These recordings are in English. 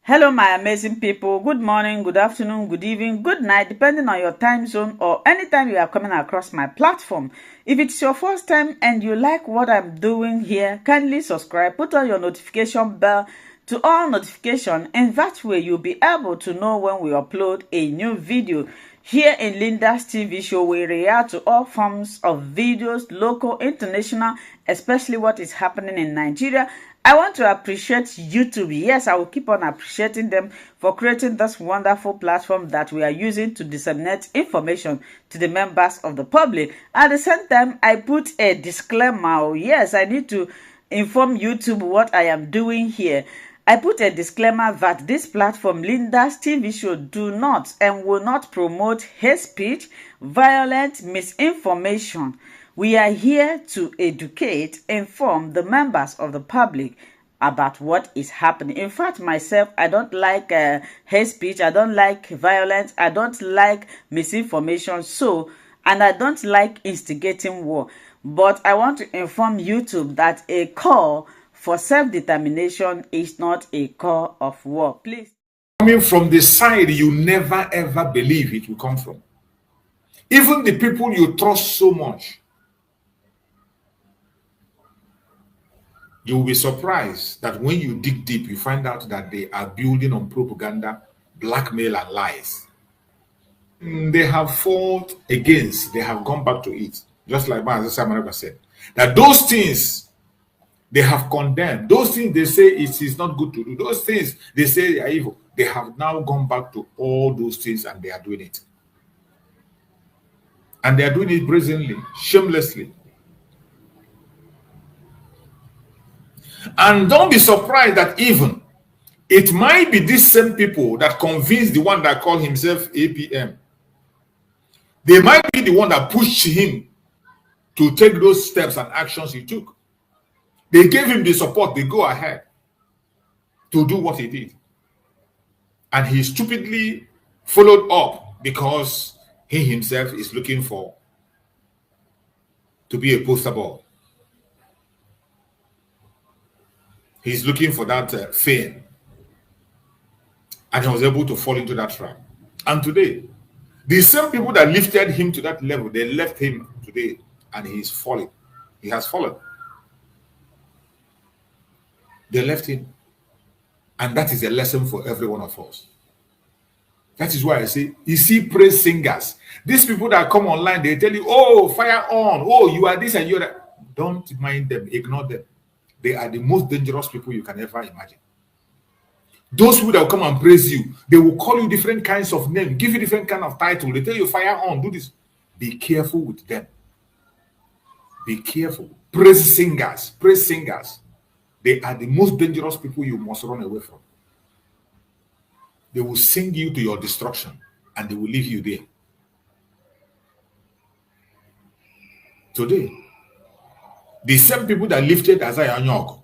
Hello, my amazing people. Good morning, good afternoon, good evening, good night, depending on your time zone or anytime you are coming across my platform. If it's your first time and you like what I'm doing here, kindly subscribe, put on your notification bell to all notification, and that way you'll be able to know when we upload a new video. Here in Linda's TV show, we react to all forms of videos, local, international, especially what is happening in Nigeria. I want to appreciate YouTube. Yes, I will keep on appreciating them for creating this wonderful platform that we are using to disseminate information to the members of the public. At the same time, I put a disclaimer. Yes, I need to inform YouTube what I am doing here. I put a disclaimer that this platform, Linda's TV show, do not and will not promote hate speech, violence, misinformation. We are here to educate, inform the members of the public about what is happening. In fact, myself, I don't like hate speech, I don't like violence, I don't like misinformation, and I don't like instigating war. But I want to inform YouTube that a call for self-determination is not a call of war. Please. Coming from the side you never ever believe it will come from. Even the people you trust so much, you will be surprised that when you dig deep, you find out that they are building on propaganda, blackmail, and lies. They have fought against, they have gone back to it. Just like Master Samaraba said, that those things they have condemned, those things they say it is not good to do, those things they say they are evil, they have now gone back to all those things and they are doing it. And they are doing it brazenly, shamelessly. And don't be surprised that even it might be these same people that convinced the one that called himself APM. They might be the one that pushed him to take those steps and actions he took. They gave him the support, they go ahead to do what he did. And he stupidly followed up because he himself is looking to be a poster boy. He's looking for that fame. And he was able to fall into that trap. And today, the same people that lifted him to that level, they left him today and he's falling. He has fallen. They left him. And that is a lesson for every one of us. That is why I say, you see praise singers. These people that come online, they tell you, oh, fire on. Oh, you are this and you are that. Don't mind them. Ignore them. They are the most dangerous people you can ever imagine. Those people that will come and praise you, they will call you different kinds of names, give you different kind of title. They tell you, fire on, do this. Be careful with them. Be careful. Praise singers. They are the most dangerous people you must run away from. They will sing you to your destruction and they will leave you there. Today, the same people that lifted Isaiah Nyoko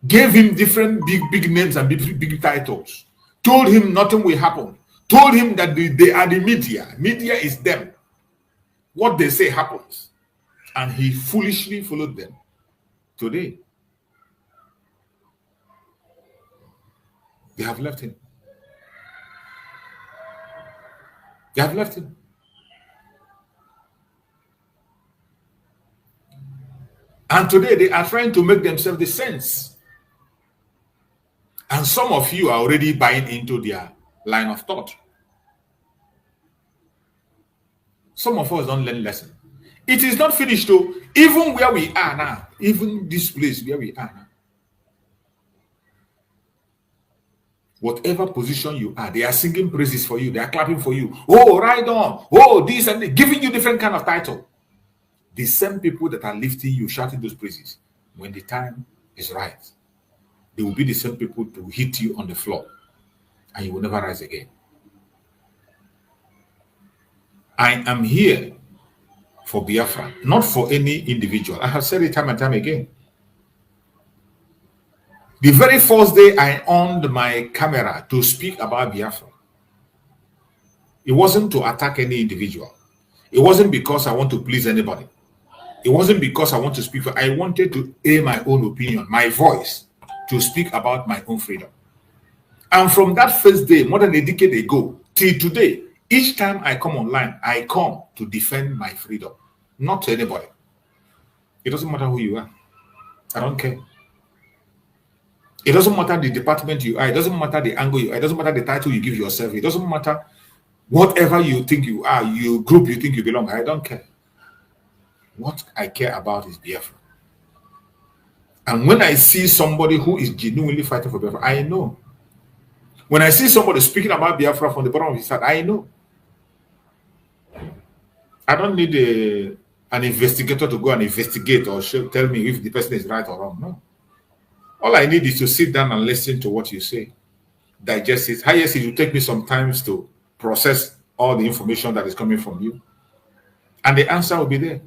gave him different big names and big titles, told him nothing will happen, told him that they are the media. Media is them. What they say happens. And he foolishly followed them. Today, they have left him. They have left him. And today they are trying to make themselves the saints. And some of you are already buying into their line of thought. Some of us don't learn lesson. It is not finished though. Even where we are now, even this place where we are now. Whatever position you are, they are singing praises for you. They are clapping for you. Oh, right on. Oh, this and that, giving you different kind of title. The same people that are lifting you, shouting those praises, when the time is right, they will be the same people to hit you on the floor and you will never rise again. I am here for Biafra, not for any individual. I have said it time and time again. The very first day I on my camera to speak about Biafra, it wasn't to attack any individual. It wasn't because I want to please anybody. It wasn't because I want to speak for, I wanted to air my own opinion, my voice, to speak about my own freedom. And from that first day, more than a decade ago, till today, each time I come online, I come to defend my freedom, not to anybody. It doesn't matter who you are. I don't care. It doesn't matter the department you are. It doesn't matter the angle you are. It doesn't matter the title you give yourself. It doesn't matter whatever you think you are, your group you think you belong. I don't care. What I care about is Biafra. And when I see somebody who is genuinely fighting for Biafra, I know. When I see somebody speaking about Biafra from the bottom of his heart, I know. I don't need an investigator to go and investigate or tell me if the person is right or wrong. No. All I need is to sit down and listen to what you say. Digest it. Highest, it will take me some time to process all the information that is coming from you. And the answer will be there.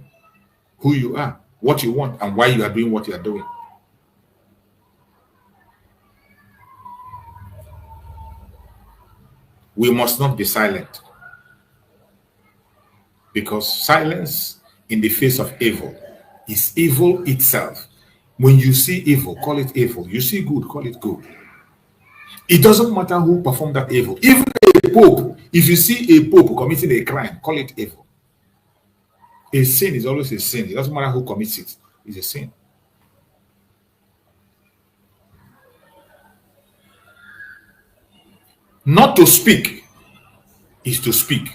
Who you are, what you want, and why you are doing what you are doing. We must not be silent. Because silence in the face of evil is evil itself. When you see evil, call it evil. You see good, call it good. It doesn't matter who performed that evil. Even a pope, if you see a pope committing a crime, call it evil. A sin is always a sin. It doesn't matter who commits it. It's a sin. Not to speak is to speak.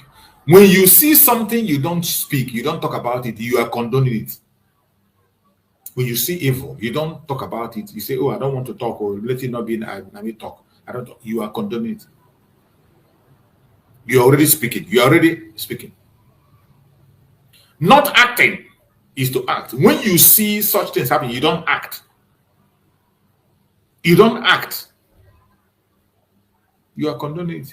When you see something, you don't speak, you don't talk about it, you are condoning it. When you see evil, you don't talk about it. You say, oh, I don't want to talk, or let it not be, let me talk. I don't talk. You are condoning it. You're already speaking. You're already speaking. Not acting is to act. When you see such things happen, you don't act. You don't act. You are condoning it.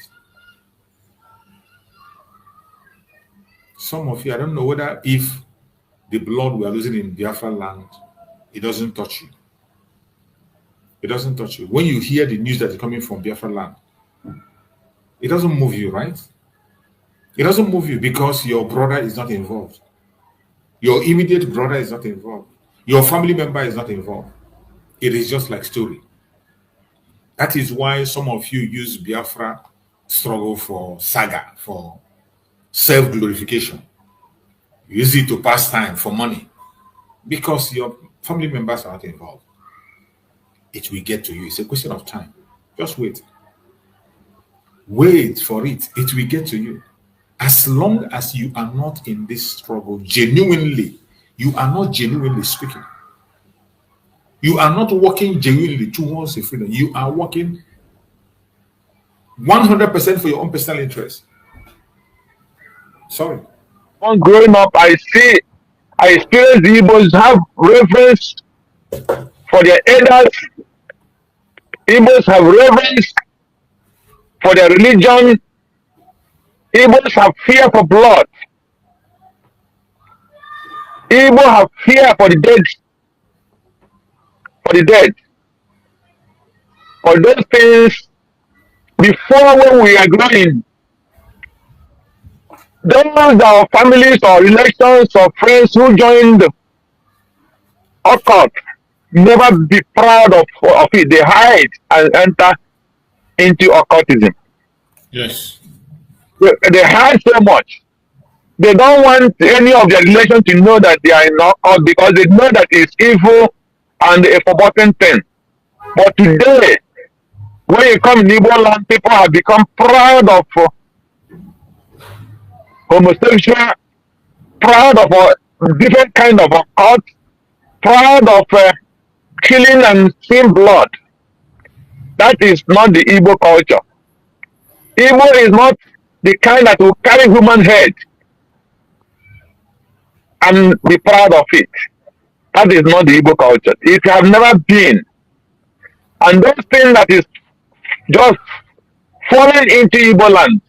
Some of you, I don't know whether if the blood we are losing in Biafra land, it doesn't touch you. It doesn't touch you. When you hear the news that is coming from Biafra land, it doesn't move you, right? It doesn't move you because your brother is not involved. Your immediate brother is not involved. Your family member is not involved. It is just like story. That is why some of you use Biafra struggle for saga, for self-glorification. You use it to pass time, for money. Because your family members are not involved. It will get to you. It's a question of time. Just wait. Wait for it. It will get to you. As long as you are not in this struggle genuinely, you are not genuinely speaking. You are not working genuinely towards the freedom. You are working 100% for your own personal interest. Sorry. On growing up, I experienced the Igbos have reverence for their elders. Igbos have reverence for their religion. Igbos have fear for blood. Igbos have fear for the dead. For the dead. For those things, before when we are growing, those are families or relations or friends who joined occult, never be proud of it. They hide and enter into occultism. Yes. They hide so much. They don't want any of their relations to know that they are in occult because they know that it's evil and a forgotten thing. But today, when you come in Igbo land, people have become proud of homosexual, proud of different kind of occult, proud of killing and seeing blood. That is not the Igbo culture. Igbo is not the kind that will carry human head and be proud of it. That is not the Igbo culture. It has never been. And those things that is just falling into Igbo land,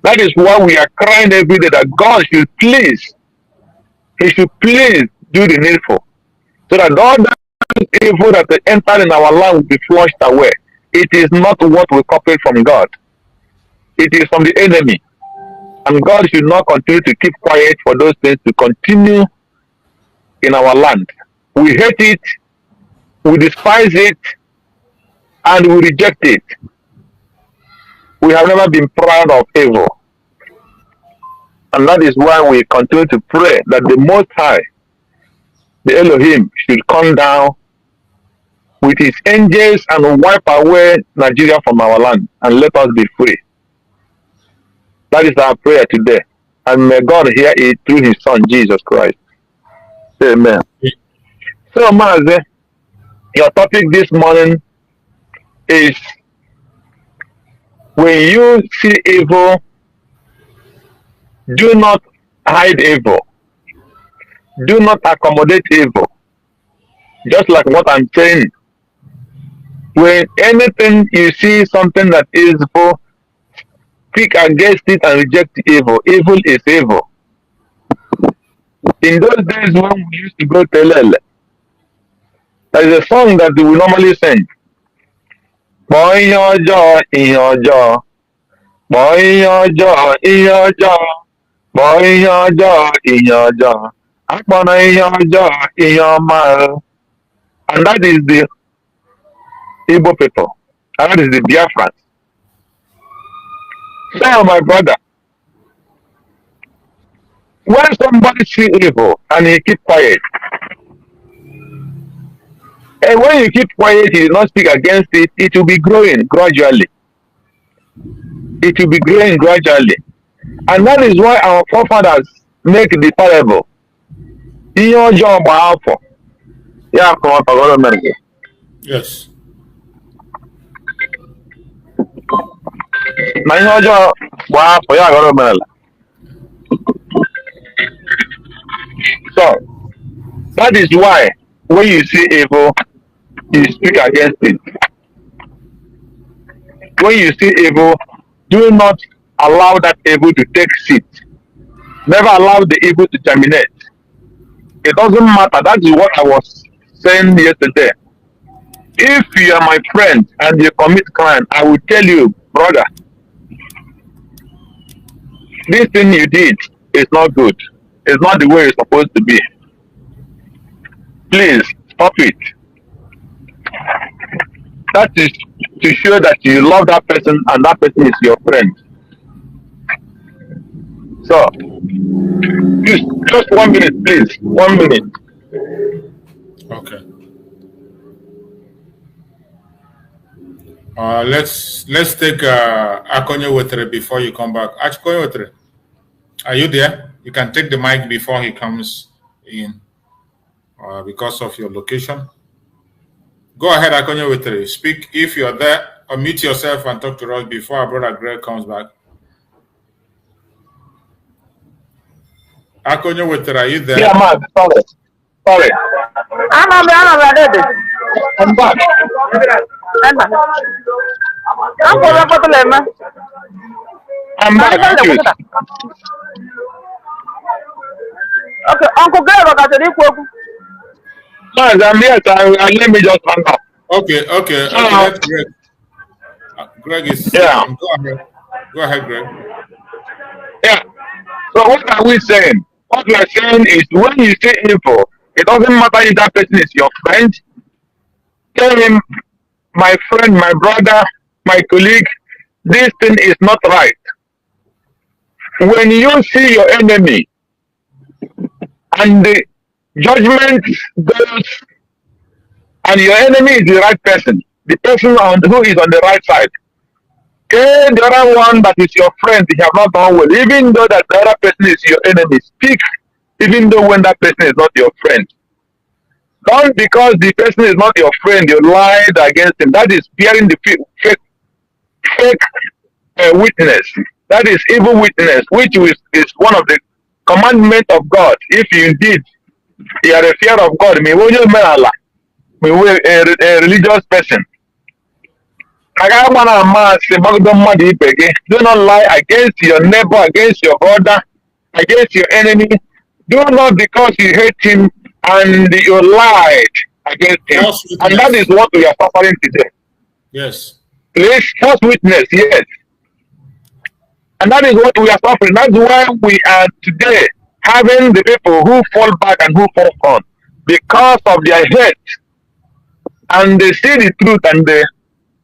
that is why we are crying every day that God should please, He should please do the needful, so that all that evil that entered in our land will be flushed away. It is not what we copy from God. It is from the enemy. And God should not continue to keep quiet for those things to continue in our land. We hate it, we despise it, and we reject it. We have never been proud of evil. And that is why we continue to pray that the Most High, the Elohim, should come down with his angels and wipe away Nigeria from our land and let us be free. That is our prayer today. And may God hear it through his Son, Jesus Christ. Amen. So, Maze, your topic this morning is when you see evil, do not hide evil. Do not accommodate evil. Just like what I'm saying. When anything you see something that is evil, speak against it and reject evil. Evil is evil. In those days when we used to go to Lele, there is a song that we normally sing. Boy ọjọ́, ìyẹn ọjọ́. Boy ọjọ́, ìyẹn ọjọ́. Boy ọjọ́, ìyẹn ọjọ́. Akpọ̀nà ìyẹn ọjọ́, ìyẹn ọmọ. And that is the Igbo people. And that is the Biafra. So, my brother, when somebody see evil and he keep quiet, and when you keep quiet, you do not speak against it, it will be growing gradually. It will be growing gradually. And that is why our forefathers make the parable. Your job, yeah, Yes. So that is why when you see evil, you speak against it. When you see evil, do not allow that evil to take seat. Never allow the evil to terminate. It doesn't matter. That is what I was saying yesterday. If you are my friend and you commit crime, I will tell you, brother, this thing you did is not good. It's not the way it's supposed to be. Please stop it. That is to show that you love that person and that person is your friend. So, just 1 minute, please. 1 minute. Okay. Let's take Akonye Wetre before you come back. Akonye Wetre, are you there? You can take the mic before he comes in because of your location. Go ahead, Akonye Wetre. Speak if you're there. Unmute yourself and talk to us before our brother Greg comes back. Akonye Wetre, are you there? Yeah, man. Sorry. I'm back. I'm back. Okay, Uncle Greg, I'm here. Let me just hang up. Okay. Let Greg. Greg is. Yeah. Go ahead, Greg. Yeah. So what are we saying? What we are saying is when you say evil, it doesn't matter if that person is your friend. Tell him, my friend, my brother, my colleague, this thing is not right. When you see your enemy and the judgment goes and your enemy is the right person, the person who is on the right side, okay, the other one that is your friend, you have not done well, even though that the other person is your enemy, speak, even though when that person is not your friend. Not because the person is not your friend, you lied against him. That is bearing the fake witness. That is evil witness, which is one of the commandments of God. If you indeed you are a fear of God, may we a religious person. Do not lie against your neighbor, against your brother, against your enemy. Do not because you hate him and you lied against him. And that is what we are suffering today. Yes. Please, false witness, yes. And that is what we are suffering. That's why we are today having the people who fall back and who fall front because of their hate. And they say the truth and they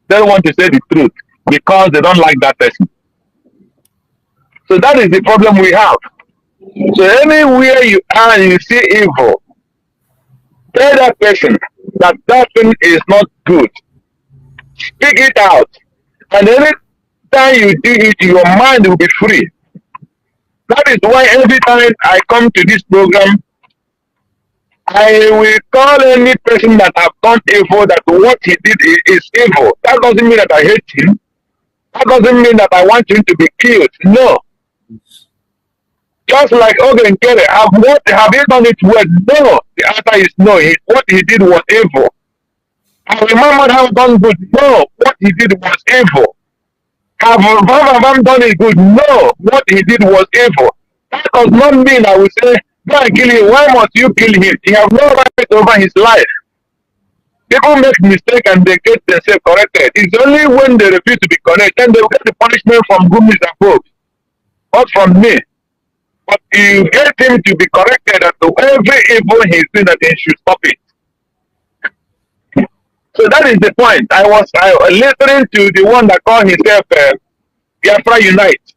don't want to say the truth. because they don't like that person. So that is the problem we have. So anywhere you are and you see evil, tell that person that that thing is not good. Speak it out. And anytime you do it, your mind will be free. That is why every time I come to this program, I will call any person that have done evil that what he did is evil. That doesn't mean that I hate him. That doesn't mean that I want him to be killed. No. Just like Ogen Kere, have you done it well? No. The answer is no. What he did was evil. Have Muhammad have done good? No. What he did was evil. Have Vam done it good? No. What he did was evil. That does not mean I will say, go and kill him. Why must you kill him? He has no right over his life. People make mistakes and they get themselves corrected. It's only when they refuse to be corrected, then they will get the punishment from Gumis above, not from me. But you get him to be corrected as to every evil he's doing, that he should stop it. So that is the point. I was listening to the one that called himself Biafra Unite.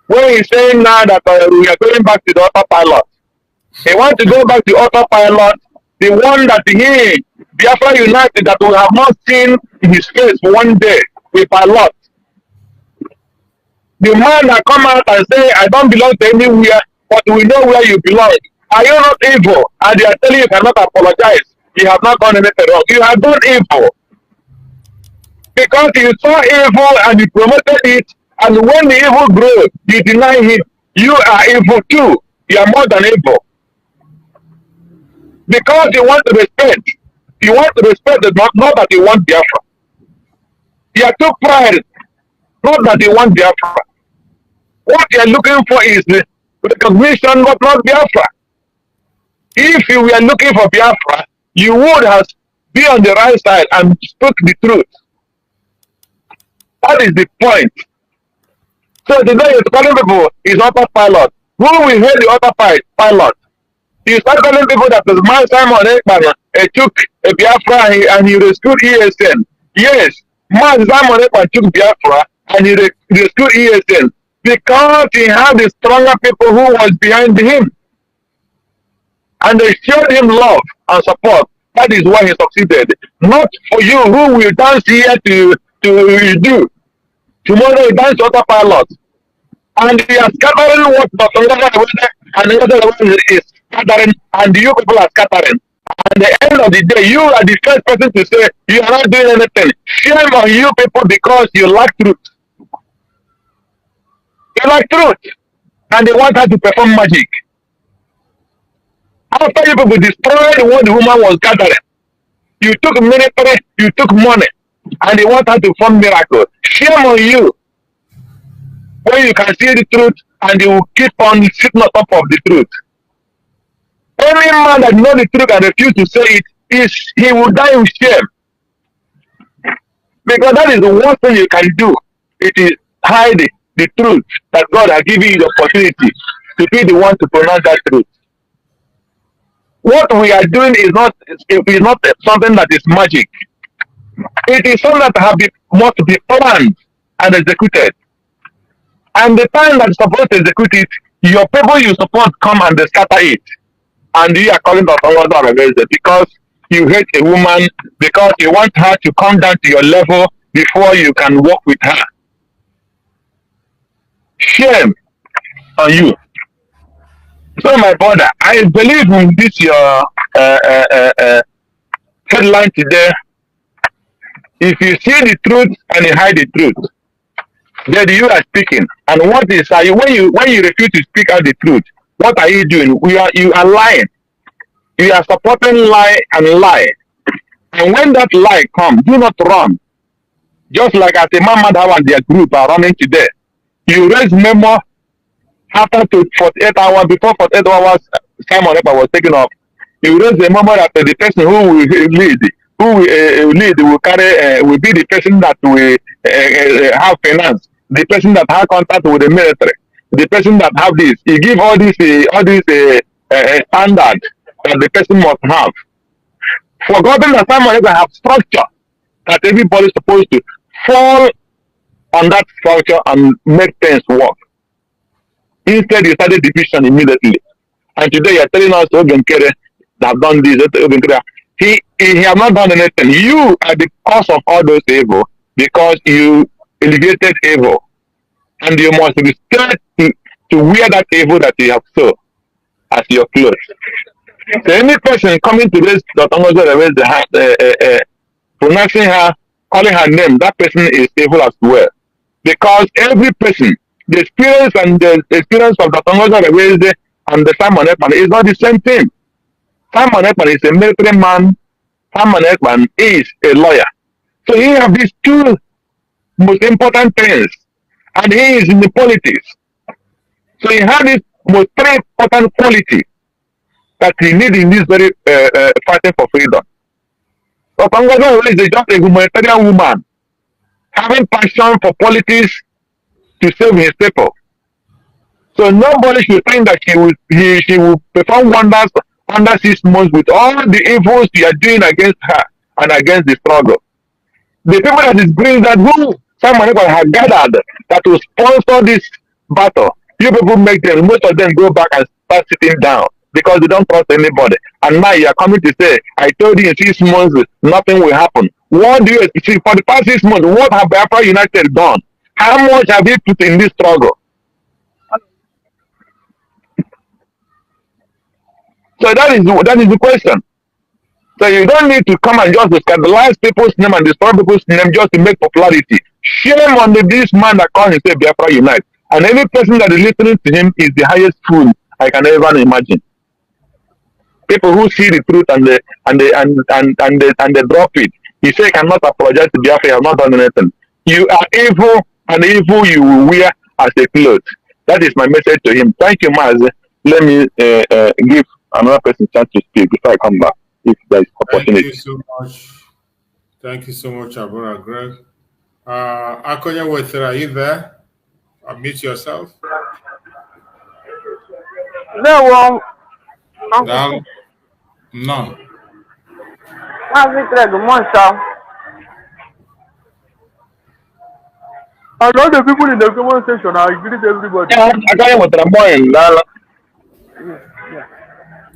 When he's saying now that we are going back to the autopilot. He wants to go back to autopilot, the one that he, Biafra United, that we have not seen his face one day with pilot. The man that come out and say, I don't belong to anywhere, but we know where you belong. Are you not evil? And they are telling you cannot apologize. You have not done anything wrong. You have done evil. Because you saw evil and you promoted it, and when the evil grows, you deny it. You are evil too. You are more than evil. Because you want to respect. You want to respect the not that you want Biafra. You are too pride, not that you want Biafra. What you are looking for is the recognition, but not Biafra. If you were looking for Biafra, you would have been on the right side and spoke the truth. That is the point. So today you're calling people is autopilot. Who will hear the autopilot? You start calling people that the man Simon Ekpa took a Biafra and he rescued ESN. Yes, man Simon Ekpa took Biafra and he rescued ESN because he had the stronger people who was behind him. And they showed him love and support. That is why he succeeded. Not for you who will dance here to do. Tomorrow you dance autopilot. And they are scattering what and another is scattering, and you people are scattering. At the end of the day, you are the first person to say you are not doing anything. Shame on you people because you lack truth. You lack truth. And they want her to perform magic. After you people destroyed what the woman was gathering, you took military, you took money, and they want her to perform miracles. Shame on you. When you can see the truth and you will keep on sitting on top of the truth. Any man that knows the truth and refuses to say it, he will die with shame. Because that is the worst thing you can do. It is hide the truth that God has given you the opportunity to be the one to pronounce that truth. What we are doing is not something that is magic. It is something that must be planned and executed. And the time that you're supposed to execute it, your people you support come and they scatter it. And you are calling us all against it because you hate a woman, because you want her to come down to your level before you can work with her. Shame on you. So my brother, I believe in this your headline today. If you see the truth and you hide the truth, then you are speaking. And what is when you refuse to speak out the truth, what are you doing? You are lying. You are supporting lie and lie. And when that lie comes, do not run. Just like as a Mama Dawa and their group are running today. You raise memo after 48 hours, before 48 hours, Simon Ekpa was taken off. You raise the memo that the person who will lead, will be the person that will have finance, the person that have contact with the military, the person that have this. You give all these standard that the person must have. Forgotten that Simon Ekpa have structure that everybody is supposed to fall on that structure and make things work. Instead, you started division immediately. And today you're telling us Ogenkere have done this, Ogenkere. He have not done anything. You are the cause of all those evil because you elevated evil. And you must be scared to wear that evil that you have sown as your clothes. So any person coming to this pronouncing her, calling her name, that person is evil as well. Because every person, the experience and the experience of the Tongoza and the Simon Ekpa is not the same thing. Simon Ekpa is a military man. Simon Ekpa is a lawyer. So he has these two most important things. And he is in the politics. So he has this most three important quality that he needs in this very fighting for freedom. But Tongoza is just a humanitarian woman having passion for politics to save his people. So nobody should think that she will perform wonders under 6 months with all the evils you are doing against her and against the struggle. The people that is bringing that who someone have gathered that will sponsor this battle, you people make them, most of them go back and start sitting down because they don't trust anybody. And now you are coming to say, I told you in 6 months nothing will happen. What do you see for the past 6 months? What have Biafra United done? How much have you put in this struggle? So that is the question. So you don't need to come and just scandalize people's name and destroy people's name just to make popularity. Shame on this man that calls himself Biafra Unite. And every person that is listening to him is the highest fool I can ever imagine. People who see the truth and they drop it. You say you cannot apologize to Biafra, you have not done anything. You are evil, and evil you will wear as a cloth. That is my message to him. Thank you, Maz. Let me give another person a chance to speak before I come back, if there is opportunity. Thank you so much. Thank you so much, Abura Greg. Akonya Weather, are you there? Unmute yourself. No, no. How's it, Greg? Good morning, sir. I know the people in the comment section. I greet everybody. Akonya Weather, morning.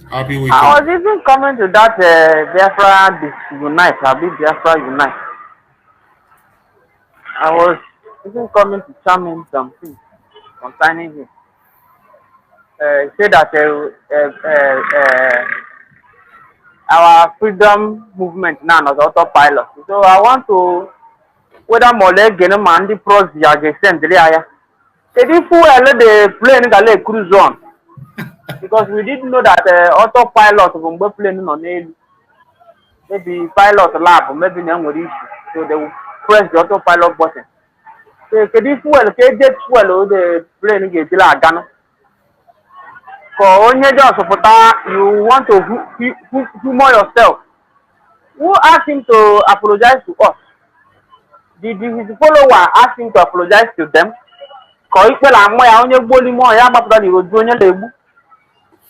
Happy weekend. I was even coming to that Biafra Unite. I'll be Biafra Unite. I was even coming to chime in some things concerning him. Say that our freedom movement now is autopilot. So I want to whether Mole Genom the pros send the area. They did the plane that cruise on. Because we didn't know that autopilot from the plane on air. Maybe pilot lab or maybe no issue. So they will press the autopilot button. So jet fuel the plane get gun. For only just you want to humor yourself. Who asked him to apologize to us? Did his follower ask him to apologize to them?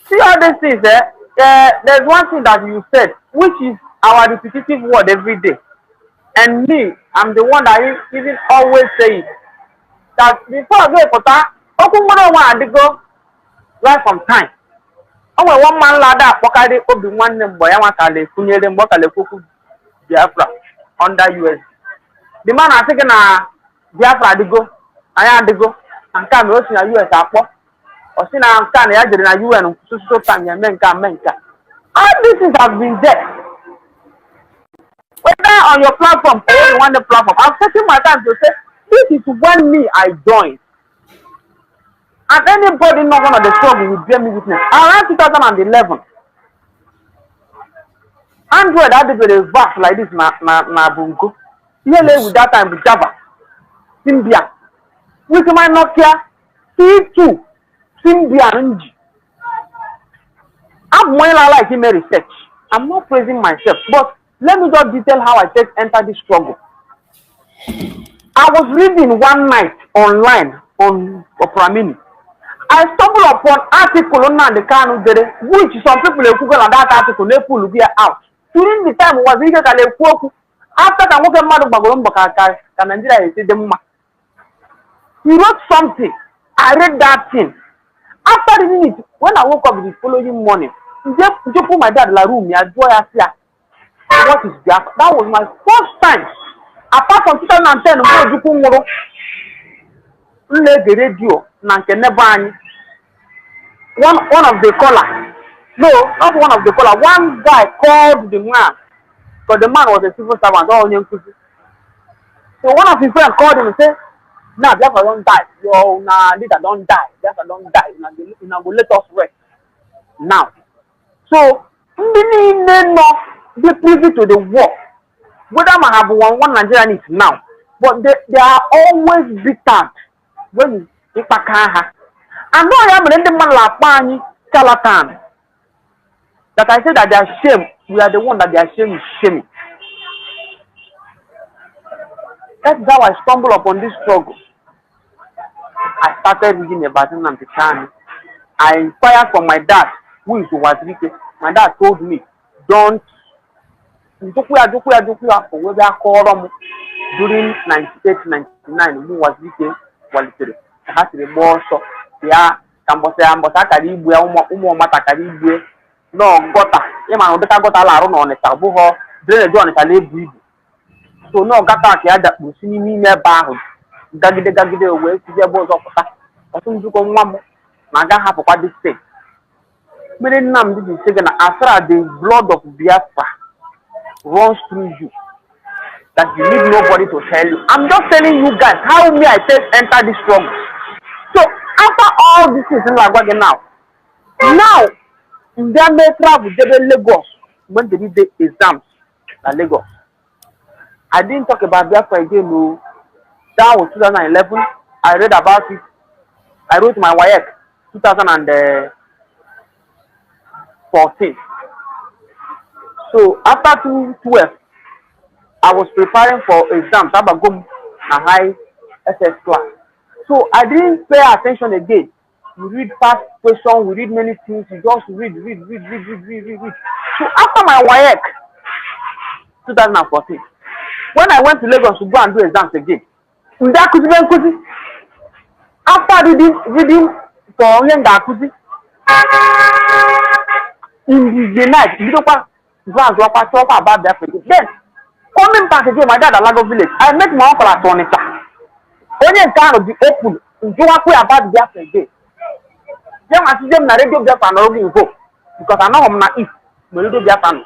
See all these things, there's one thing that you said, which is our repetitive word every day. And me, I'm the one that even always say it. That before I go for that, I go right from time. Oh, one man ladder, Pokade, Obi, one name, Boyamaka, Kunyere, Bokale, Kuku, Biafra, under US. The man I taken a Biafra to go, I had to go, and come to a US airport. Or see now, I'm in a UN, so time, Menka. All these things have been there. Whether on your platform or on the platform, I'm taking my time to say, this is when I joined. And anybody not one of the struggle will bear me witness. Around 2011, Android had to be a vast like this, na bungo. Here with that time with Java, Symbian, with my Nokia C2. I'm like him research. I'm not praising myself, but let me just detail how I enter this struggle. I was reading one night online on Opera. I stumbled upon article on Nnamdi Kanu, which some people in Google and that article they pull out. During the time was after the work mad Nigeria is the He wrote something. I read that thing. After reading it, when I woke up the following morning, just put my dad in the room. What is Biafra? That was my first time. Apart from 2010, the radio, one of the caller. No, not one of the caller. One guy called the man, because the man was a civil servant. So one of his friends called him and said, "Nah, Biafra don't die. Yo, nah, leader don't die. Biafra don't die. Now go let us rest now." So many men not be privy to the war. Whether I have one Nigerian is now, but they are always bitter when you Ekpa. And no, I am the man like charlatan. That I say that they are shame. We are the one that they are shame is shaming. That's how I stumbled upon this struggle. I started reading about Nnamdi Kanu. I inquired from my dad, who is Wazirike. My dad told me, don't during 98-99, who was Wazirike Walitere. I had to be more so. Yeah, Kambose Karibu, Karibu. No, gota. Yema odeka gota la ro no ne tabu ho. Dre do ne tale bu. So no gata ke ada musini mi me ba ho. Gagide we ti je bo zo kuta. Osun ju ko nwa mo. Na ga hapo kwa this thing. Mere Nnamdi bi say na after the blood of Biafra runs through you, that you need nobody to tell you. I'm just telling you guys how me I enter this struggle. So after all this is in Lagwaga now they may travel to Lagos when they did the exams at Lagos. I didn't talk about Biafra again. No. That was 2011. I read about it. I wrote my WAEC 2014. So after 2012, I was preparing for exams. I was going a high SS class. So I didn't pay attention again. We read past questions, we read many things, you just read. So after my WAEC 2014, when I went to Lagos to go and do exams again, after reading for Yengakuzi, in the night, you don't pass about that. Then, coming back again, my dad at Lago Village, I met my uncle at Onita. Only kind of the open, you want to about Biafra again. Young as them na radio Biafra no go because I know I'm not if radio Biafra.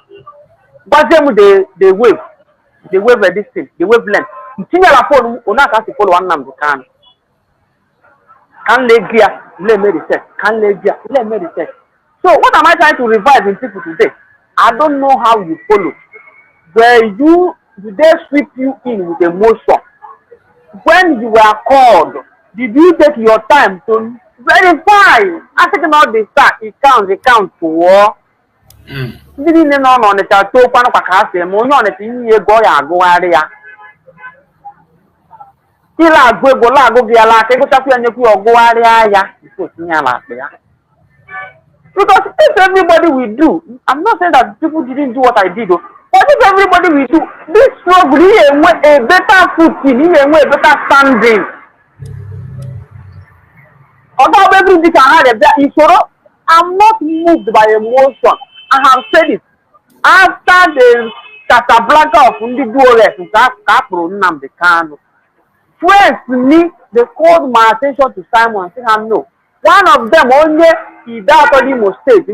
But them they wave this thing, the wavelength. Tinha la phone, ona ka se follow one Nnamdi Kanu. Can legia, let me research. Can legia, let me research. So what am I trying to revive in people today? I don't know how you follow. Do they sweep you in with emotion? When you were called, did you take your time to verify? I think about the start, it counts for war. Didn't know on the tattoo, Panaka, Mono, on the thing you go area. Ila go Viala, take up and you go area. Because if everybody will do, I'm not saying that people didn't do what I did, but if everybody will do, this struggle a better footing, a better standing. Although everything I had, I'm not moved by emotion. I have said it. After the Casablanca of Ndiduore, Nnamdi Kanu, first me, they called my attention to Simon and said, no. One of them only, he died on Imo State.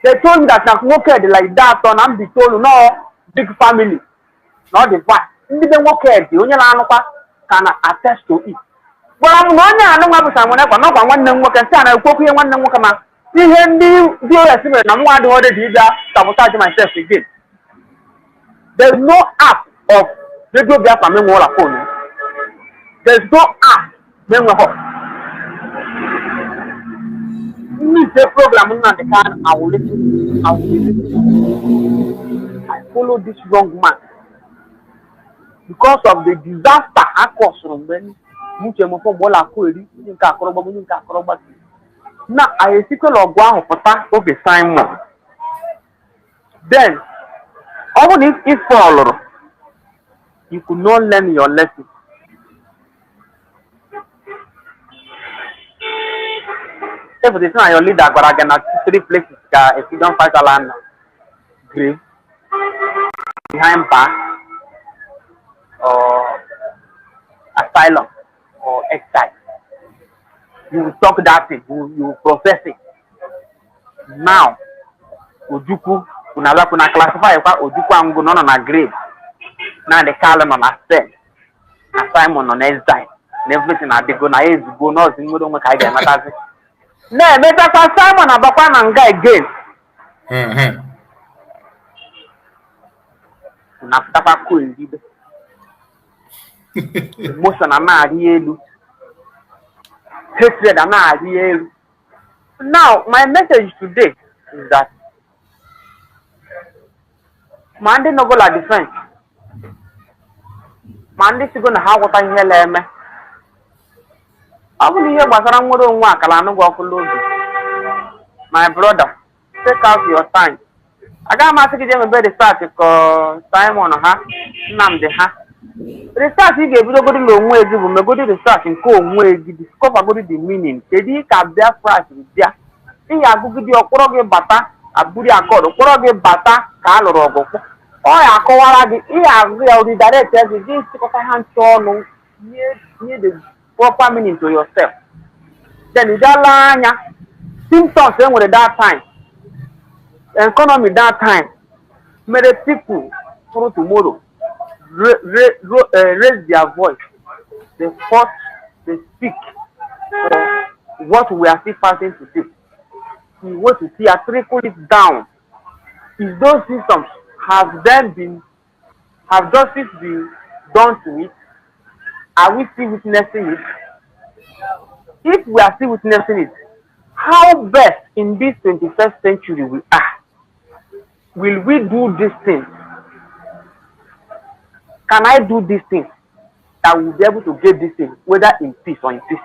They told me that now no like that on I'm be told no big family, not the fact. They only can attest to it. But I'm not someone else, not one name can say I cook one name come out. See him do a similar number one order did sabotage myself again. There's no app of radio Biafra memoir phone. There's no app memoir. The program I will listen. I follow this young man because of the disaster I caused from when now I see of the Simon. Then, even if follow, you could not learn your lesson. If it is not your leader, but I can at 3 places, if you don't fight a land, grave, behind bar, or asylum, or exile. You will talk that thing, you will process it. Now, Ojuku, unaweza kuna classify kwa Ojuku angu nono na grave. Now the column on a cell, assignment on exile, and everything I go na is go no single don't make matter. No, better assignment abakwa na nga again. Unataka kuingibe. Emotion na-arị elu. Hatred na-arị elu. Now, my message today is that ma ndị nọgola defense, ma ndị sigo na ha gwọta ihe na-eme, ọ bụrụ ihe gbasara nwere onwe akala anụ gị ọkụ n'obi. My brother, take out your time. Agaghị m asị gị jee mebe research ka Simon ha, Nnamdi ha. Research ị ga-ebidogodi n'onwe gị bụ megodi research nke onwe gị, discovergodi the meaning. Kedu ka Biafra siri bịa? Ihe agụgide ọkpọrọ gị bata abụrụ akọdụ, kpọrọ gị bata ka a lụrụ ọgụ. Ọ ya akọwara gị, ihe agụ ya redirect gị, gị chịkọta ha nche ọnụ, nye the proper meaning to yourself. Then ị dala anya symptoms enwere that time, economy that time, mere people through tomorrow raise their voice. They fought, they speak for what we are still passing today. We want to see a trickle it down. If those systems have justice been done to it, are we still witnessing it? If we are still witnessing it, how best in this 21st century we are? Will we do these things? Can I do these things that will be able to get this thing, whether in peace or in peace?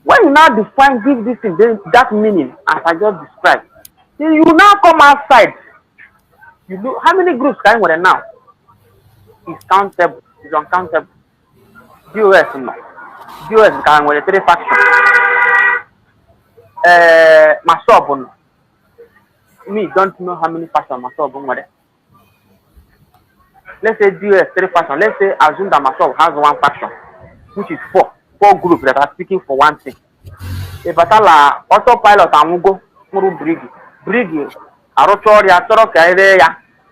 When you now define, give this thing that meaning as I just described, you now come outside. You know how many groups can we now? It's countable, it's uncountable. DOS no. DOS can with the 3 factions. Masob, me don't know how many factions Masob. Let's say DOS 3 factions. Let's say assume that Masob has 1 faction, which is 4 groups that are speaking for one thing. If Batala autopilot and go through Briggy, Arotoria, Toro Kaya,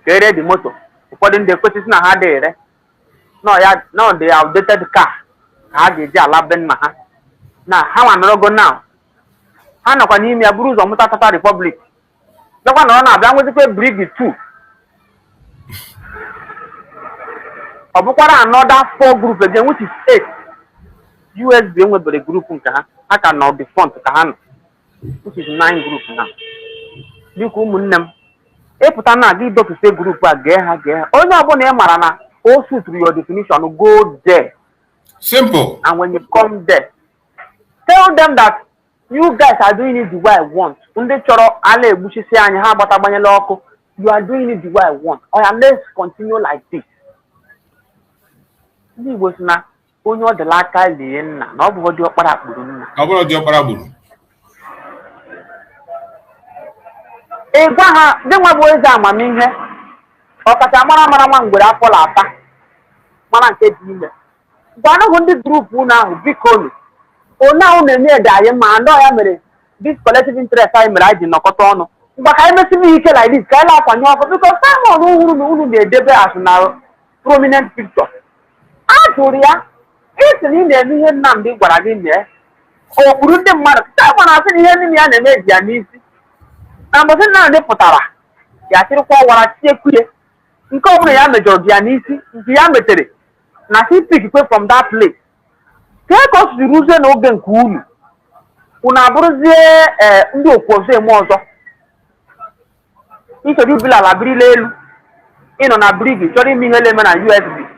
the motor. According to the question I had there. No, they are outdated car. I had the Laben Maha. Now, how am I go now? Hana kwa nimi ya Bruce wa Mutata Republic. Lakwa naona abyangu zikwe Briggy 2. Obukwara another 4 groups again, which is 8. US being with the group I can now be front to which is 9 groups now. You come them. Eputana give to say group again. Only abone marana also through your definition go there. Simple. And when you come there, tell them that you guys are doing it the way I want. You are doing it the way I want. Or let's continue like this. This was not only the last time, not what your parabolo. About your parabolo. Then what was I, my mean? Or Katamara with Apple Apa. Mana said, one of the group who now be called. Oh, now, near Diamond, no, I mean, this collective interest I made in Nokotono. But I must be like this guy up on your because someone who be a debate as now prominent picture. Julia, it's an Indian Nnamdi what I did there. Oh, wouldn't the matter? Someone has been hearing me and made their niece. I'm not in the Potara. Yasir for what I say queer. You come here, the Georgianisi, diameter. Now he pick away from that place. Take us the Russian Ogan Kulu. Unabruze, Ndo Pose Mozo. Into the Villa Labrile in on a brig, showing me element and USB.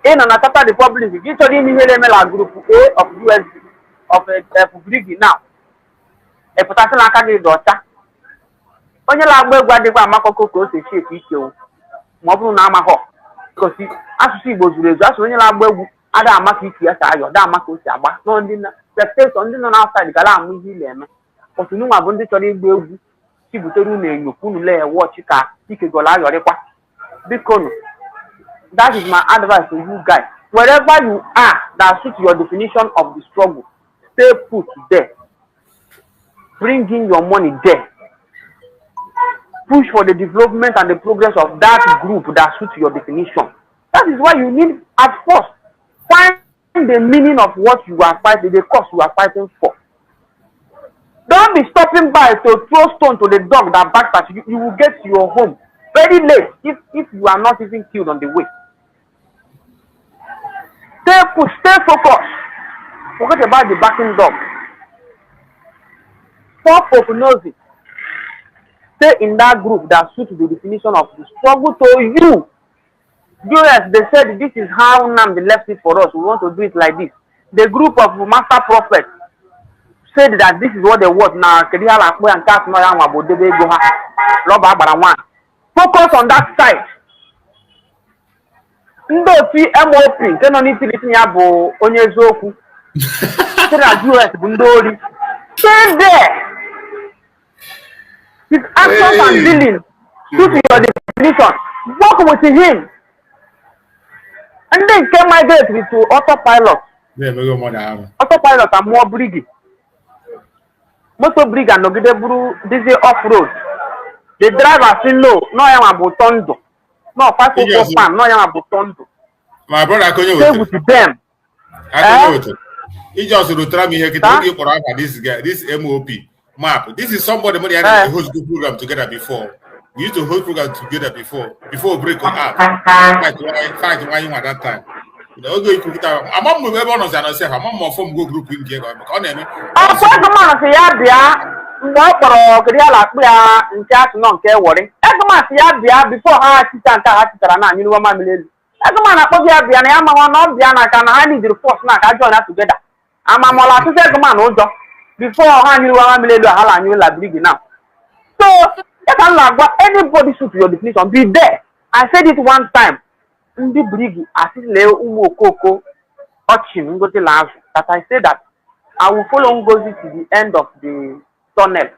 In on a Tata Republic, you told me element group A of USB of a brig now. A potential academy daughter. Only like where they were Marco close to shape each Mobu Namaho. Because as she was just when you like ada amaka isi ya sa ayo da amaka osi agba no ndị na spectators ndị nọ outside gara amụ ihe ile eme otunu nwa bụ ndị chọrọ igba egwu chibutere unu enyo unu le watch ka ikegolo ayorikwa biko no that is my advice to you guys wherever you are that suits your definition of the struggle stay put there bring in your money there push for the development and the progress of that group that suits your definition. That is why you need at first find the meaning of what you are fighting, the cause you are fighting for. Don't be stopping by to throw stone to the dog that barks at you. You will get to your home very late if you are not even killed on the way. Stay put, stay focused. Forget about the barking dog. Stop opposing. Stay in that group that suits the definition of the struggle to you. US, they said this is how Nnamdi left it for us. We want to do it like this. The group of master prophets said that this is what they want. Now, focus on that side. Ndo fi MOP, keno ni tiliti ya bo onyezoku. US bundori. Stay there. His actions and dealings suit your definition. Work with him. And then can migrate with autopilot. Yeah, we go more than autopilot and more briggy. Motor brig and nogide buru this off road. The driver say no I am about tondo. No 544 pan, no I am about tondo. My brother stay with them. He just will try me here to this guy, this MOP map. This is somebody who had host group program together before. We used to hold program together before break on app. Fight why you at that time. I'm not moving on as I say, I'm not from go group in here. On any. I said, come on, say, what for Kriala, we are in chat, non care worry. Everyone, before I sit and Tarana, you know, my millennium. Everyone, I put the Abia, I am not Diana, can I need the force now? I join us together. I'm a mola to say, come on, old dog. Before I knew one million, I knew la big now. So, anybody should your definition be there. I said it one time. Ndi brigi asile umo koko ochim ngozi lazo. That I said that I will follow Ngozi to the end of the tunnel.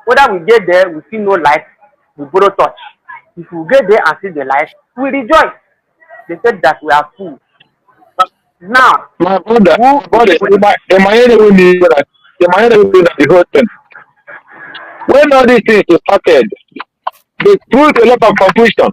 Whether we get there, we see no light, we borrow touch. If we get there and see the light, we rejoice. They said that we are fools. Now, my brother, am I anyway that the whole thing? When all these things started, they put a lot of confusion.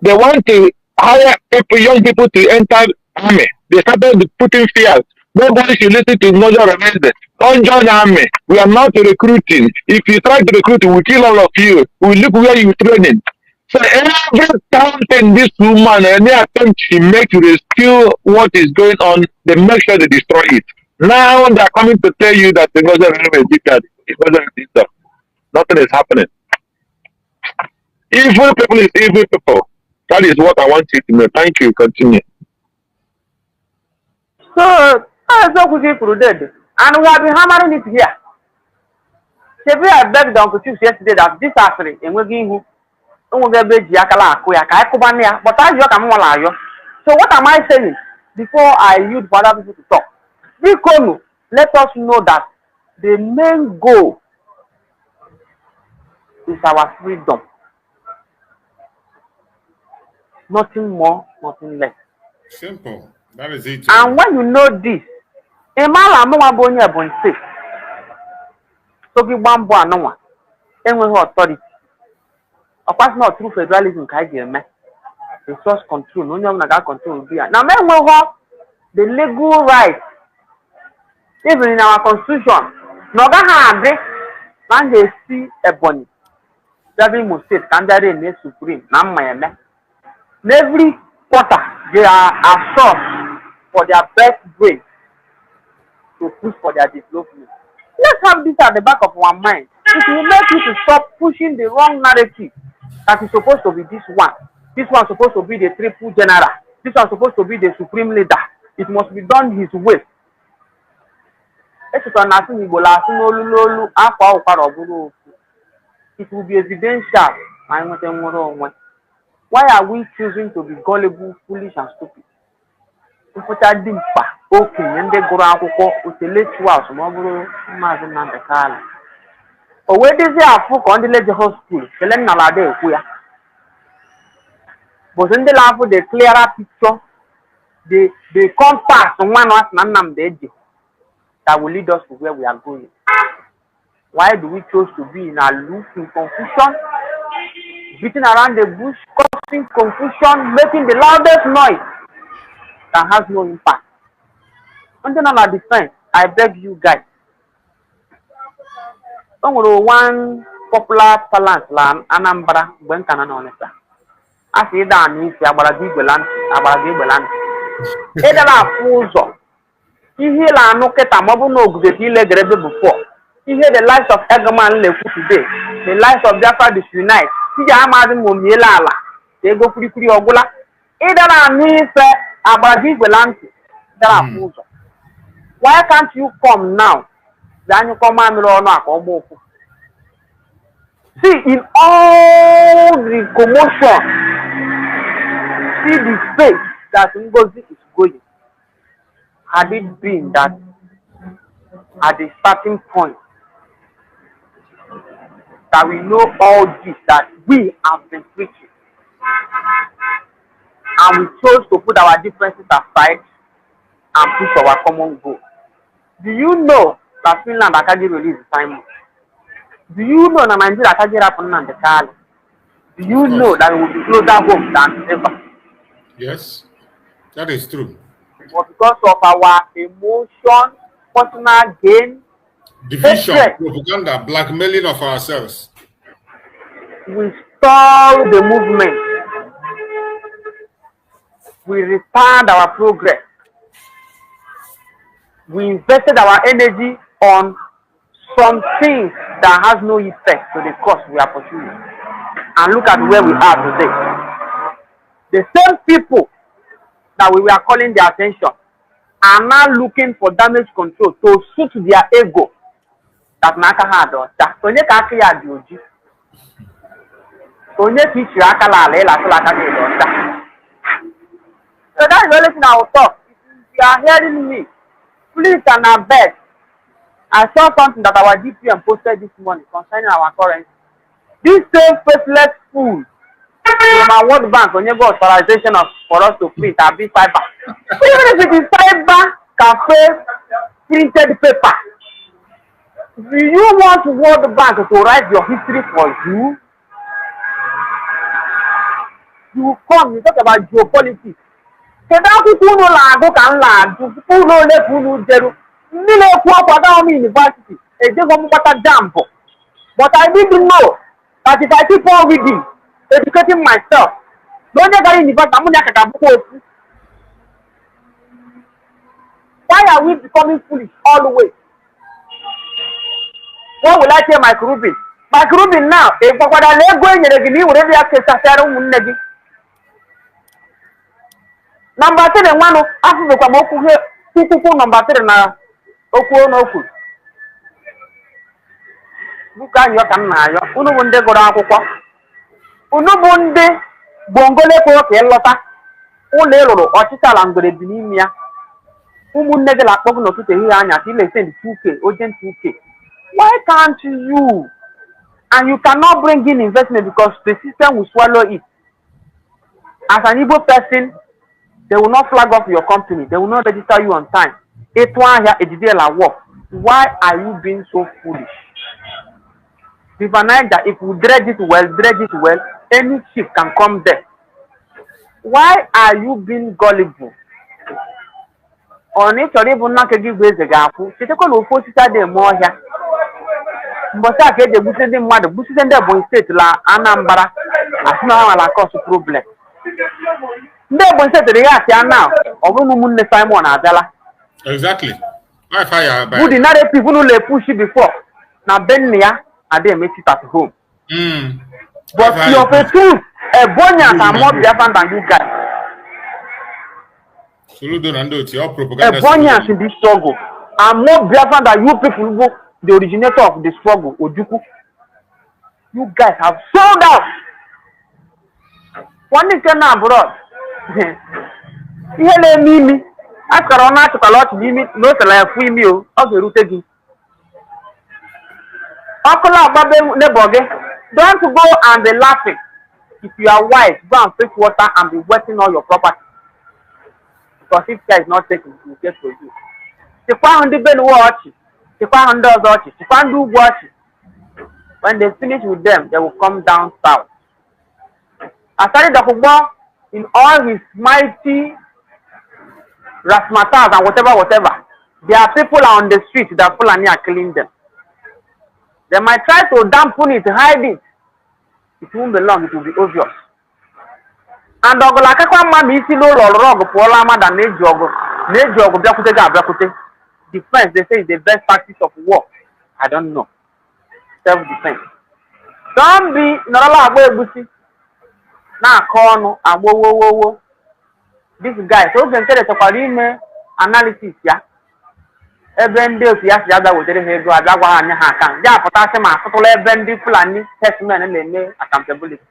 They want to hire young people to enter army. They started putting fears. Nobody should listen to Nojo Remende. Don't join army. We are not recruiting. If you try to recruit, we will kill all of you. We will look where you training. So every time this woman, any attempt she makes to rescue what is going on, they make sure they destroy it. Now they are coming to tell you that the Nojo Remende is dictator. It wasn't a dictator. Nothing is happening. Evil people is evil people. That is what I want you to know. Thank you. Continue. So, dead. And we have been hammering it here. Sebi I begged Uncle Chief yesterday that this afternoon, and we're going to but I joke. So what am I saying? Before I use for other people to talk, Bikono, let us know that the main goal is our freedom. Nothing more, nothing less. Simple. That is it. And when you know this, a man no one born safe. So give one boy no one. And when authority. Of course not through federalism man. Resource control, no one that control will be. Now men will have the legal right. Even in our constitution. No ga man they see a bunny. Every state standard in supreme. Now every quarter, they are assured for their best brain to push for their development. Let's have this at the back of our mind. It will make you to stop pushing the wrong narrative that is supposed to be this one. This one is supposed to be the triple general. This one is supposed to be the supreme leader. It must be done his way. It will be evidential. Why are we choosing to be gullible, foolish, and stupid? mfụcha dị mkpa okenye ndị gụrụ akwụkwọ intellectuals ma ọ bụrụ Maazị Nnamdi Kanu o wee dịzie afụ ka ndị Lagos school kele nna na-ada ekwu ya but ndị na-afụ the clearer picture the compass nwa na asị na Nnamdi eji that will lead us to where we are going. Why do we choose to be in a loop in confusion, beating around the bush, causing confusion, making the loudest noise that has no impact? Under our defense, I beg you guys. One popular talent la Anambra when can honesta. I say that if you are Igbeland, either a fool. Ihe la anụkịta ma ọ bụ na oguzeti ilegere ebe before. Ihe the lives of Egaman lekwu today, the lives of Biafra disunite. Iji amadị ma omiela ala, ego kwurikuri ọgwụla. Ịdara anụ ife agbara gị igwela ntị, dara afụ ụzọ. Why can't you come now? Anyị kọma amịrị ọnụ aka ọgba okwu. See, in all the commotion, see the space that Ngozi is going. Had it been that at the starting point that we know all this that we have been preaching and we chose to put our differences aside and push our common goal. Do you know that Finland Akaji released Simon? Do you know that Nigeria Akaji happened on the Kali? Do you know that it will be closer home than ever? Yes, that is true. But because of our emotion, personal gain, division, hatred, propaganda, blackmailing of ourselves, we stall the movement. We retard our progress. We invested our energy on some things that has no effect to the cause we are pursuing. And look at where we are today. The same people that we were calling their attention are now looking for damage control to suit their ego. That Naka had or that Tony Kaki had you. Tony teach you Akala Lela. So that is the only thing I will talk. If you are hearing me, please and I beg. I saw something that our DPM posted this morning concerning our currency. This same faithless fool from our World Bank on your authorization for us to print our big fiber. Even if it is fiber, cafe, printed paper. Do you want World Bank to write your history for you? You come, you talk about geopolitics. University, but I didn't know that if I keep on reading, educating myself, why are we becoming foolish always? What will I tell my Rubin? My Rubin now, if what I let go in the whatever I number 3 and one after the number 3 now. Oku. Look at your canna. Unu bunde go down. Unu bunde bongole ko kelota. Ulelo or chitalangre binimia. Umunege la pogno to the anya till they send 2K, urgent 2K. Why can't you? And you cannot bring in investment because the system will swallow it. As an Igbo person, they will not flag off your company. They will not register you on time. Why are you being so foolish? River Niger, if we dredge it well, any ship can come there. Why are you being gullible? On it, or even not give ways a gap. She took on force Saturday more here. But I get the Bushing mother, Bushing the boy state la Anambra as now a cause problem. They will say to the reaction now, or woman the Simon Adela. Exactly. My fire. Who did not have people who push it before? Now, Ben Nia, and they make it at home. But you're the truth. A Bonyas are more Biafran than you guys. A Bonyas in this struggle are more Biafran than you people who the originator of the struggle, Ojuku. You guys have sold out. One thing abroad. Here, Mimi. akọrọ na achọkwala ọchị n'imi na o sela ya fụ imi o ọ ga-erute gị ọkụ na-agbabe neighbor gị don't go and be laughing if you are wise go and fetch water and be wetting all your property because if care is not taken it will get to you chịkwa ahụ ndị benuwe ọchị chịkwa ahụ ndị ọzọ ọchị chịkwa ndị ugwu ọchị when they finish with them they will come down south Asari Dakugbo in all his mighty razzmatazz and whatever, there are people on the street that Fulani are killing them. They might try to dampen it, hide it. It won't be long, it will be obvious. And Ogolakakwa Mami isi n'ụlọ ọrụ ọgụ pụọla ama than na-eji ọgụ bịakwute ga-abịakwute. Defense, they say, is the best practice of war. I don't know. Self-defense. Don't be nọrọla agba egbusi na-akọ ọnụ agbowowowo. This guy, so oge nke dechekwara ime analysis ya ebe ndị otu ya si abịa wetere ha ego abịa gwa ha anya ha aka ya apụtasị ma asụtụla ebe ndị Fulani herdsmen na-eme accountability.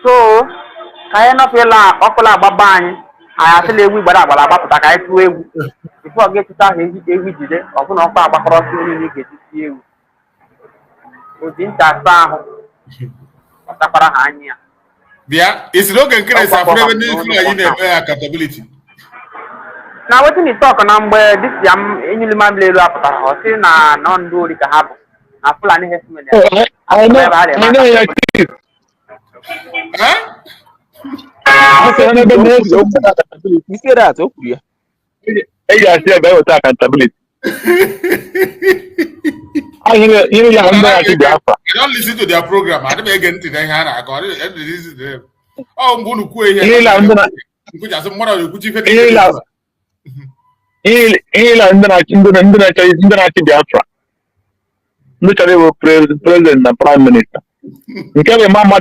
So ka anyị nọpụla ọkụla agbaba anyị asịla egwu gbara agbara agbapụta ka anyị tụọ egwu bifo ọ ga-etụta ahụ ewu jide ọbụna ọkwa agbakọrọsị onye ị ga-eji sie ewu oji ncha asa ahụ ọ takwara ha anya ya. Yeah, it's not going to create accountability. Now, what you talk on this yam in your man blade up or say na non do it have a Fulani herdsmen. I know your chief. Huh? You say that, okay? I say about accountability. I don't listen to their program. I don't get into the hand. I got it. This is them. Oh, I'm going to quit here. Biafra. Literally, president and prime minister. Mama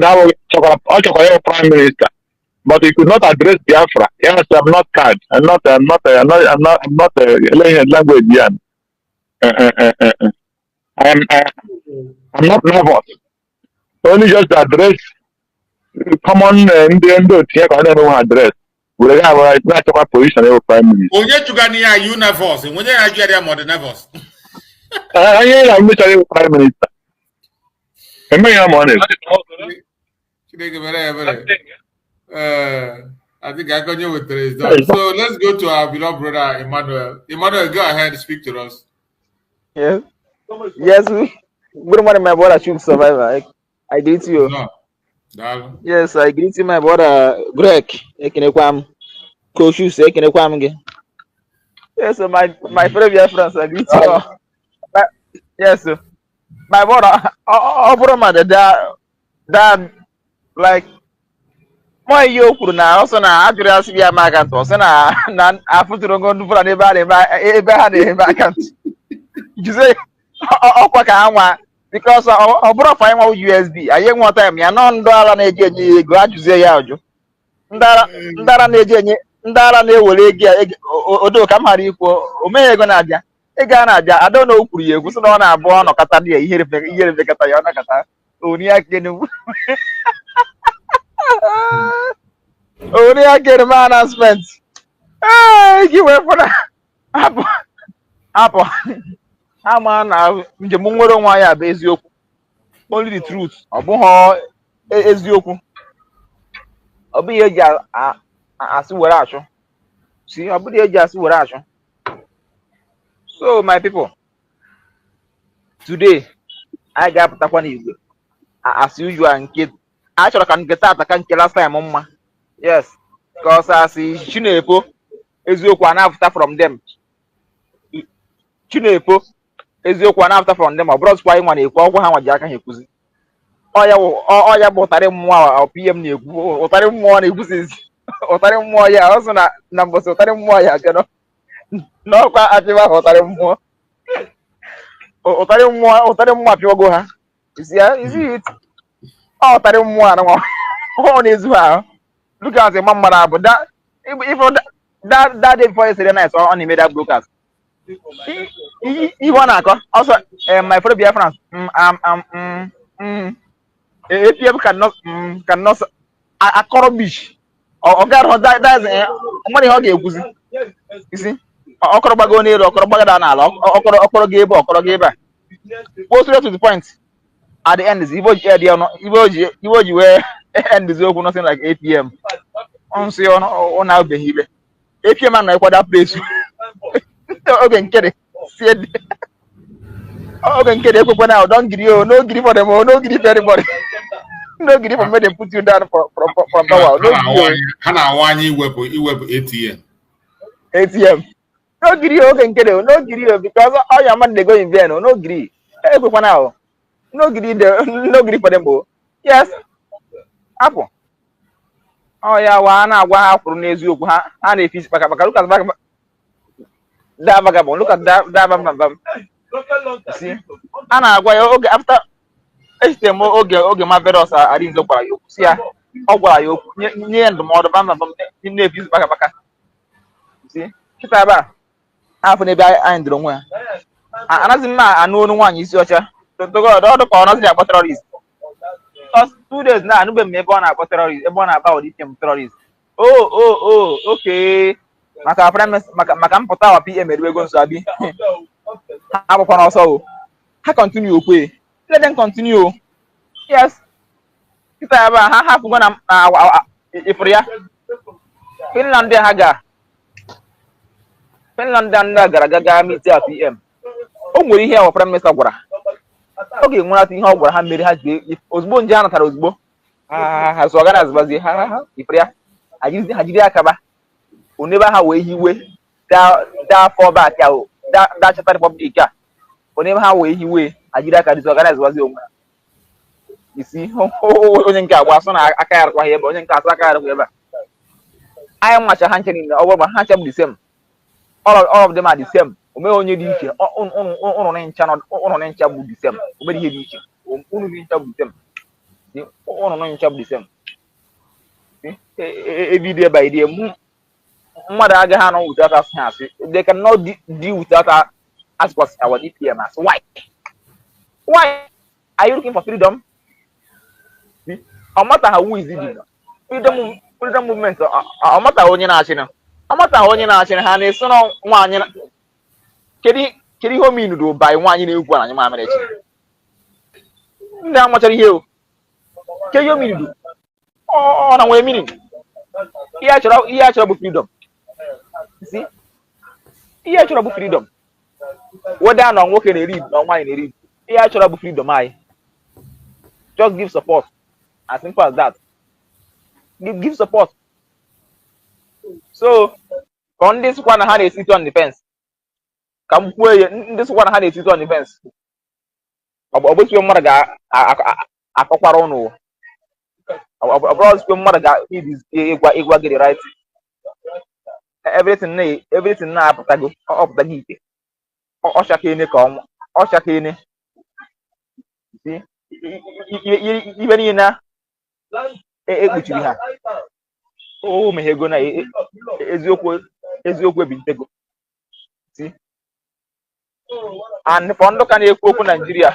prime minister, but he could not address Biafra. Yes, I'm not card. I'm not a language yan. I'm not nervous. Only just address common Indian here. I don't know address. We have a natural position of prime minister. Oh, yet you got near you nervous. When you are more than nervous. I'm prime minister. I'm honest. I think I got you with the result. So let's go to our beloved brother Emmanuel. Emmanuel, go ahead and speak to us. Yes. Yes. Good morning, my brother. Should survive. I greet you. No. Yes, I greet you, my brother Greg. Ekinekwam. Koshus Ekinekwam. Yes, my fellow friends, I greet you. Yes, sir. My brother, that like my yoke now, also now, after I see a market, also now, after to go to put anybody back. You say, because I brought fine USB. I young one time, you're not $1 glad to say, Ndara Odo Kamari, Omega Nadia. I don't know who you was on a born or Catalia here if the Catayana Cata. Only I can only I get a man announcement. You went for that. Apple. How man now? The Mungo why I base you only the truth. Oboho is you. I'll be a gal. I see what I show. See, I'll be a just what I show. So, my people, today I got Takwani as usual and kid. Actually, I can get out. I can't kill last time, Mama. Yes, because I see Chinepo is you one after from them. Chinepo is you one after from them. I brought why one equal how Jack and Yakuzi. Oh, yeah, but I didn't want PM new or I didn't want it. Or I didn't want ya also numbers. So I didn't want ya, you know. No, I didn't want more. Otare go ha. Is it? Oh, Otare one is well. Look at the mama, but that if that day before yesterday night, so only made up broadcast. He wanna also my friend Biafra. APM cannot a Korobish ọgara that's money ọ ga-ekwuzi isi ọkọrọ gbago n'elu ọkọrọ gbagada n'ala ọkọrọ gị ebe ọkọrọ gị ebe a go straight to the point at the end is ibo ji wee end okwu nothing like 8 p.m. nsị ọ na-abeghị ibe 8 p.m. a na-ekwada place oge nkede sie oge nkede ekwekwe na don't gree o no gree for them o no gree for anybody no gree for me they put you down from power no gree ha na-awanye iwepụ ATM no gree oge nkede o no gree o because all your man dey go in vain o no gree ekwekwe na o no gree for them o yes apụ ọ ya wa na-agwa ha kwuru n'eziokwu ha na-efisi baka look at back da vagabond look at that vagabond see a na-agwa ya oge after estem oge Marvelous Arinze gwara ya okwu si ya ọ gwara ya okwu nye ya ndụmọdụ na-efisi baka see kịta ebe a afọ n'ebe anyị ndịrị onwe ya anaghị m anụ onu nwaanyị isi ọcha ọdụ ka ọ nazi akpọ terrorist 2 days na anụbeghị m ebe ọ na-akpọ terrorist ebe ọ na-aba ụdị ikem terrorist okay maka mpụta wa PM eruego nso abi ha abụkwa n'ọsọ o ha continue okwe let them continue yes kita ebe ha hapụgo na ifuru ya Finland gara gaga meet ya PM o nwere ihe ya Prime Minister gwara ọ ga-enwerata ihe ọ gwara ha mere ha ji ozugbo nje ha natara ozugbo ha so organize bazie ha ifuru ya ha jide akaba onebe ha wee hiwe da for back ya da chata republic ya onebe ha wee hiwe ajide aka disorganize wazi onwe isi onye nke agba so na aka ya rụkwa ebe onye nke asa aka ya rụkwa ebe anyị macha ha nche niile ọ bụ ha nche bụ the same all of them are the same ome onye dị iche ụnụ na ncha bụ the same ome ihe dị iche ụnụ dị ncha bụ the same ụnụ na ncha bụ the same every by day mmadụ agaghị anọ without us asị they cannot deal without us as our DPM as why are you looking for freedom? No matter how who is it freedom movement no matter onye na-achị na ha na-eso na nwaanyị kedu ihe o mean by nwaanyị na-egwu anyị mamịrị echi ndị amachara ihe o kedu ihe o mean ọ na nwere meaning ihe a chọrọ bụ freedom see ihe a chọrọ bụ freedom whether na nwoke na-eri na nwaanyị na-eri ihe a chọrọ bụ freedom anyị just give support as simple as that give support so ka ndị sịkwa na ha na-esite on defense ka m kwuo ya ndị sịkwa na ha na-esite on defense ọ bụ mmadụ ga-akọkwara ụnụ ọ bụrụ mmadụ ga-ịgwa gị the right everything na-apụtago ọpụtago ite ọchakene ka ọnwa ọchakene ibe niile na ekpuchiri ha o meghego na eziokwu ebintego and for ndị ka na-ekwu okwu Naijiria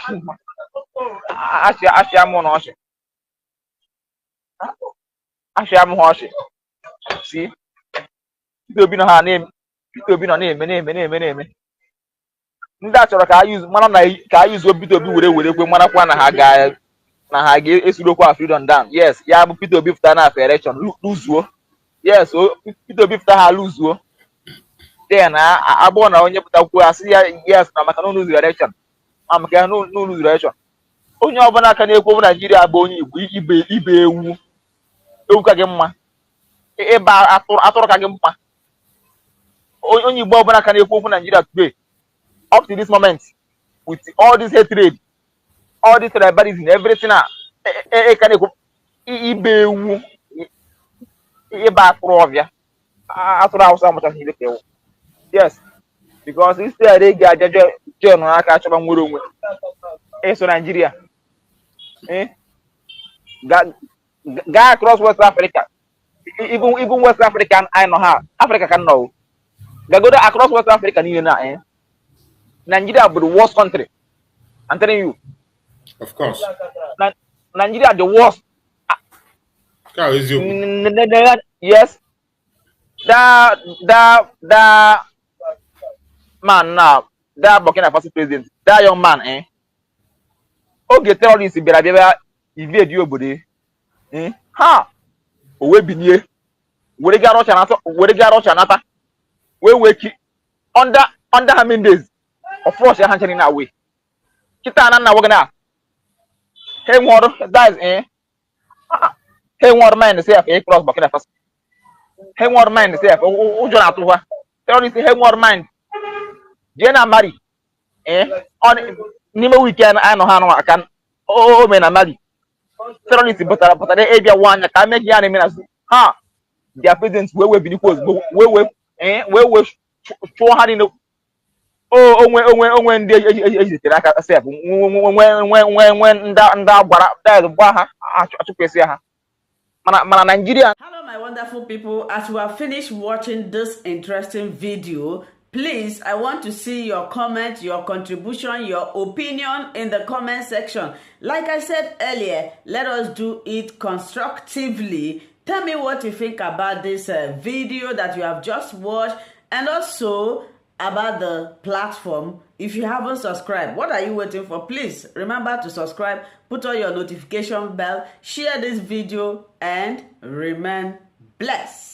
achị amụ na ọchị achị amụ ha ọchị si Peter Obi nọ na-eme ndị a chọrọ ka a yuzuo Peter Obi were kwe marakwa na ha ga-esurokwa freedom down yes ya bụ Peter Obi fụta na afọ election luzuo yes Peter Obi fụta ha luzuo then abụọ na onye pụtakwuo asị ya yes na maka na luzuru election maka ya luzuru election onye ọbụla aka na-ekwu Naijiria bụ onye Igbo ibe ewu ka gị mma ịba atụrụ ka gị mma onye Igbo ọbụla aka na-ekwu okwu Naijiria today up to this moment with all this hatred all this tribalism everything ka na-ekwu ibe ewu ịba atụrụ ọbịa atụrụ Hausa mụchaghị ibe ka ewu yes because instead they ga ajajo n'aka achọba nwere onwe eso Nigeria ga across West Africa even West Africa I know how Africa can know go across West Africa niile na Nigeria bụ the worst country I'm telling you of course Nigeria the worst Yes, that man now, that Burkina Faso president, that young man, oge terrorist bịara invade obodo ha o wee binie were ga Russia nata wee ki under how many days of Russia ha nchani na we kita na wagana hey nworo that is hey nworo mind say e cross Burkina Faso hey nworo mind say ujo na atu ha terrorist hey nworo mind je na marry on n'ime weekend ano ha no aka o me na marry terrorist butara ebia wanya ka make ya na me na ha their president we be equals we chụọ ha niile onwe ndị ejitere aka sef nwe ndị agwara gba ha achụkwesị ha mana Nigeria. Hello my wonderful people, as we have finished watching this interesting video, please, I want to see your comment, your contribution, your opinion in the comment section. Like I said earlier, let us do it constructively. Tell me what you think about this video that you have just watched, and also about the platform. If you haven't subscribed, what are you waiting for? Please remember to subscribe, put on your notification bell, share this video, and remain blessed.